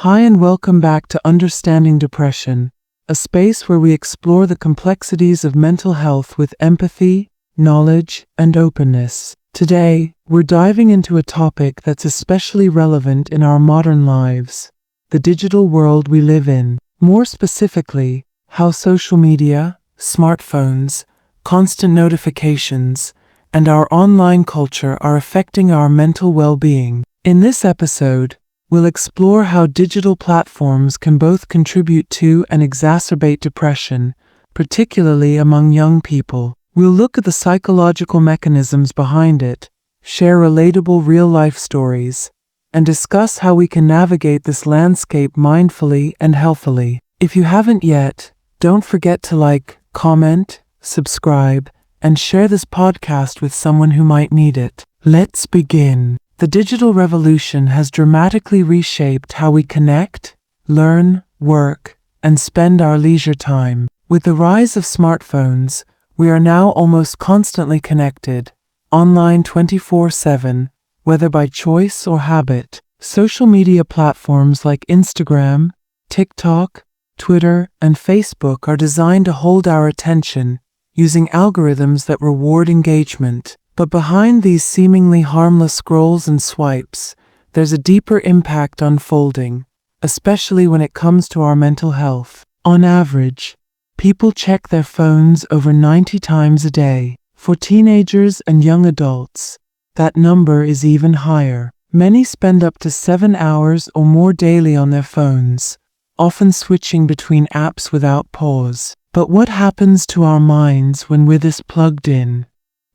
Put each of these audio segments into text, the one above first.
Hi and welcome back to Understanding Depression, a space where we explore the complexities of mental health with empathy, knowledge, and openness. Today, we're diving into a topic that's especially relevant in our modern lives, the digital world we live in. More specifically, how social media, smartphones, constant notifications, and our online culture are affecting our mental well-being. In this episode, we'll explore how digital platforms can both contribute to and exacerbate depression, particularly among young people. We'll look at the psychological mechanisms behind it, share relatable real-life stories, and discuss how we can navigate this landscape mindfully and healthily. If you haven't yet, don't forget to like, comment, subscribe, and share this podcast with someone who might need it. Let's begin. The digital revolution has dramatically reshaped how we connect, learn, work, and spend our leisure time. With the rise of smartphones, we are now almost constantly connected, online 24/7, whether by choice or habit. Social media platforms like Instagram, TikTok, Twitter, and Facebook are designed to hold our attention, using algorithms that reward engagement. But behind these seemingly harmless scrolls and swipes, there's a deeper impact unfolding, especially when it comes to our mental health. On average, people check their phones over 90 times a day. For teenagers and young adults, that number is even higher. Many spend up to 7 hours or more daily on their phones, often switching between apps without pause. But what happens to our minds when we're this plugged in?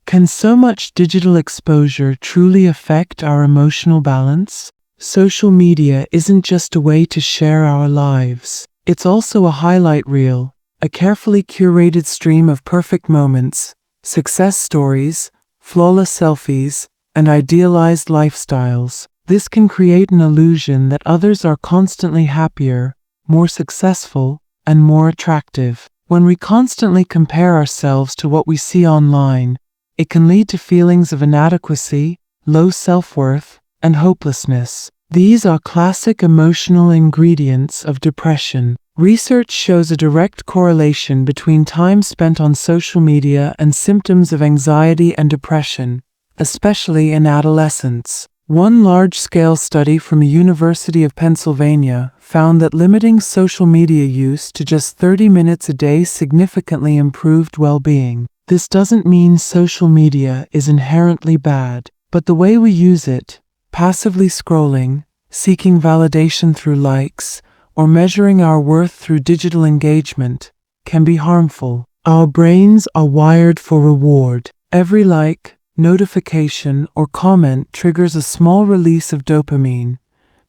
Can so much digital exposure truly affect our emotional balance? Social media isn't just a way to share our lives. It's also a highlight reel, a carefully curated stream of perfect moments, success stories, flawless selfies, and idealized lifestyles. This can create an illusion that others are constantly happier, more successful, and more attractive. When we constantly compare ourselves to what we see online, it can lead to feelings of inadequacy, low self-worth, and hopelessness. These are classic emotional ingredients of depression. Research shows a direct correlation between time spent on social media and symptoms of anxiety and depression, especially in adolescents. One large-scale study from the University of Pennsylvania found that limiting social media use to just 30 minutes a day significantly improved well-being. This doesn't mean social media is inherently bad, but the way we use it, passively scrolling, seeking validation through likes, or measuring our worth through digital engagement, can be harmful. Our brains are wired for reward. Every like, notification, or comment triggers a small release of dopamine,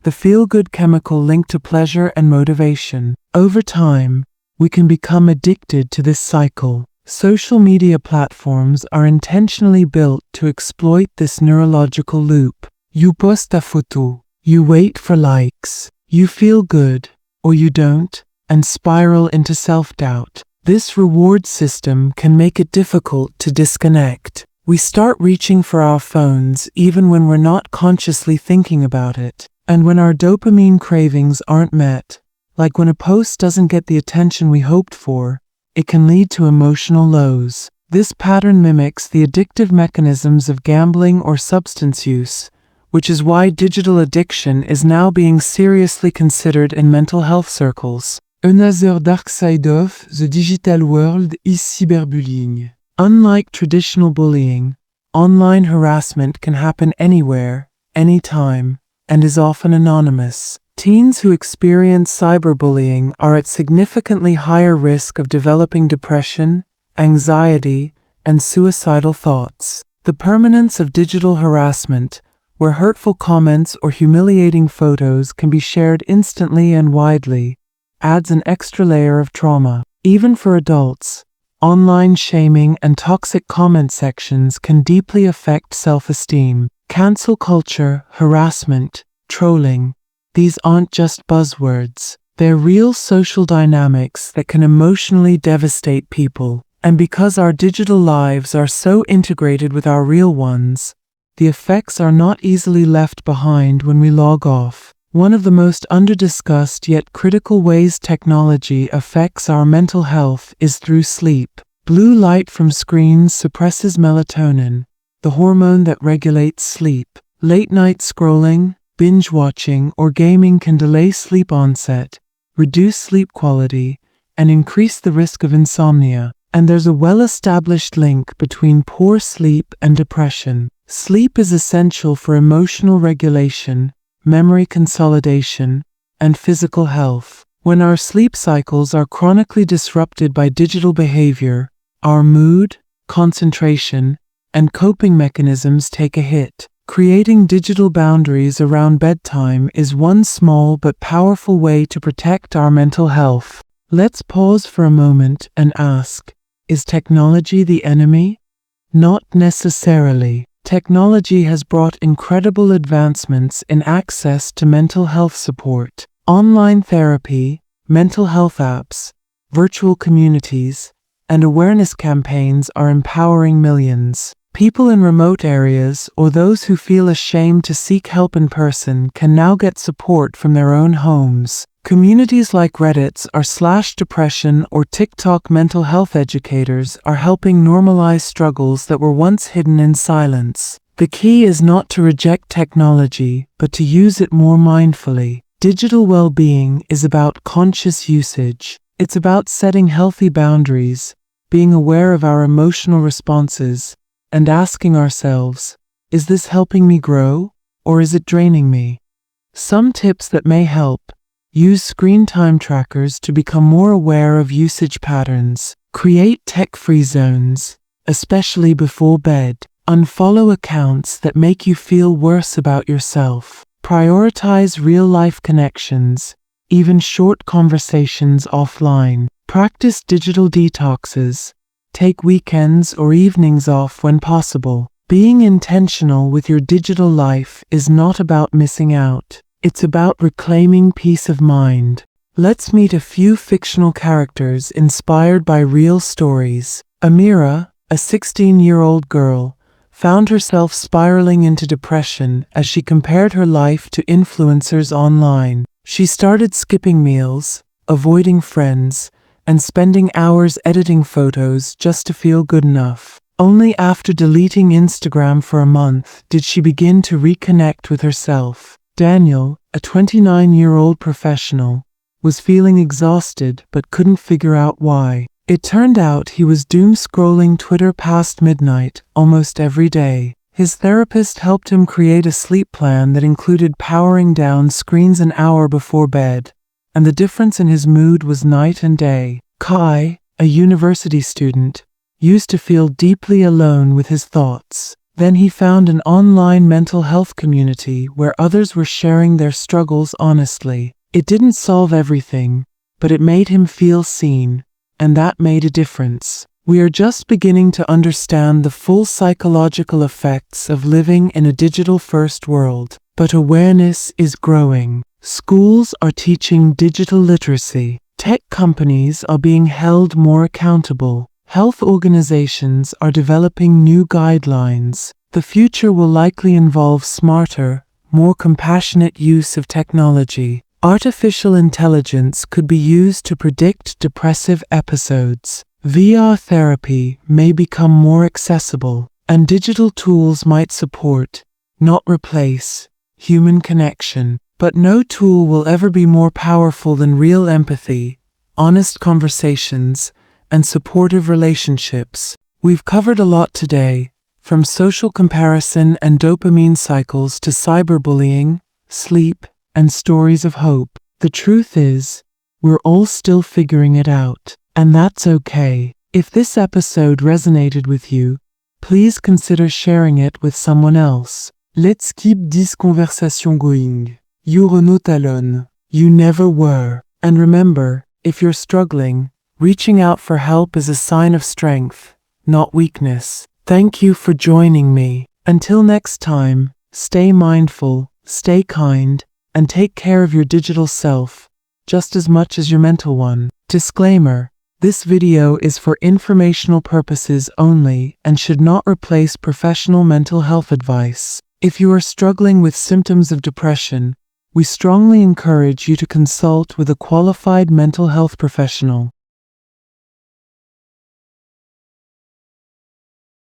the feel-good chemical linked to pleasure and motivation. Over time, we can become addicted to this cycle. Social media platforms are intentionally built to exploit this neurological loop. You post a photo, you wait for likes, you feel good, or you don't, and spiral into self-doubt. This reward system can make it difficult to disconnect. We start reaching for our phones even when we're not consciously thinking about it. And when our dopamine cravings aren't met, like when a post doesn't get the attention we hoped for, it can lead to emotional lows. This pattern mimics the addictive mechanisms of gambling or substance use, which is why digital addiction is now being seriously considered in mental health circles. Another dark side of the digital world is cyberbullying. Unlike traditional bullying, online harassment can happen anywhere, anytime, and is often anonymous. Teens who experience cyberbullying are at significantly higher risk of developing depression, anxiety, and suicidal thoughts. The permanence of digital harassment, where hurtful comments or humiliating photos can be shared instantly and widely, adds an extra layer of trauma. Even for adults, online shaming and toxic comment sections can deeply affect self-esteem. Cancel culture, harassment, trolling, these aren't just buzzwords. They're real social dynamics that can emotionally devastate people. And because our digital lives are so integrated with our real ones, the effects are not easily left behind when we log off. One of the most underdiscussed yet critical ways technology affects our mental health is through sleep. Blue light from screens suppresses melatonin, the hormone that regulates sleep. Late-night scrolling, binge-watching, or gaming can delay sleep onset, reduce sleep quality, and increase the risk of insomnia. And there's a well-established link between poor sleep and depression. Sleep is essential for emotional regulation, memory consolidation, and physical health. When our sleep cycles are chronically disrupted by digital behavior, our mood, concentration, and coping mechanisms take a hit. Creating digital boundaries around bedtime is one small but powerful way to protect our mental health. Let's pause for a moment and ask, is technology the enemy? Not necessarily. Technology has brought incredible advancements in access to mental health support. Online therapy, mental health apps, virtual communities, and awareness campaigns are empowering millions. People in remote areas or those who feel ashamed to seek help in person can now get support from their own homes. Communities like Reddit's r/depression or TikTok mental health educators are helping normalize struggles that were once hidden in silence. The key is not to reject technology, but to use it more mindfully. Digital well-being is about conscious usage. It's about setting healthy boundaries, being aware of our emotional responses, and asking ourselves, is this helping me grow, or is it draining me? Some tips that may help. Use screen time trackers to become more aware of usage patterns. Create tech-free zones, especially before bed. Unfollow accounts that make you feel worse about yourself. Prioritize real-life connections, even short conversations offline. Practice digital detoxes. Take weekends or evenings off when possible. Being intentional with your digital life is not about missing out. It's about reclaiming peace of mind. Let's meet a few fictional characters inspired by real stories. Amira, a 16-year-old girl, found herself spiraling into depression as she compared her life to influencers online. She started skipping meals, avoiding friends, and spending hours editing photos just to feel good enough. Only after deleting Instagram for a month did she begin to reconnect with herself. Daniel, a 29-year-old professional, was feeling exhausted but couldn't figure out why. It turned out he was doom scrolling Twitter past midnight almost every day. His therapist helped him create a sleep plan that included powering down screens an hour before bed, and the difference in his mood was night and day. Kai, a university student, used to feel deeply alone with his thoughts. Then he found an online mental health community where others were sharing their struggles honestly. It didn't solve everything, but it made him feel seen, and that made a difference. We are just beginning to understand the full psychological effects of living in a digital-first world, but awareness is growing. Schools are teaching digital literacy. Tech companies are being held more accountable. Health organizations are developing new guidelines. The future will likely involve smarter, more compassionate use of technology. Artificial intelligence could be used to predict depressive episodes. VR therapy may become more accessible, and digital tools might support, not replace, human connection. But no tool will ever be more powerful than real empathy, honest conversations, and supportive relationships. We've covered a lot today, from social comparison and dopamine cycles to cyberbullying, sleep, and stories of hope. The truth is, we're all still figuring it out, and that's okay. If this episode resonated with you, please consider sharing it with someone else. Let's keep this conversation going. You're not alone. You never were. And remember, if you're struggling, reaching out for help is a sign of strength, not weakness. Thank you for joining me. Until next time, stay mindful, stay kind, and take care of your digital self, just as much as your mental one. Disclaimer: this video is for informational purposes only and should not replace professional mental health advice. If you are struggling with symptoms of depression, we strongly encourage you to consult with a qualified mental health professional.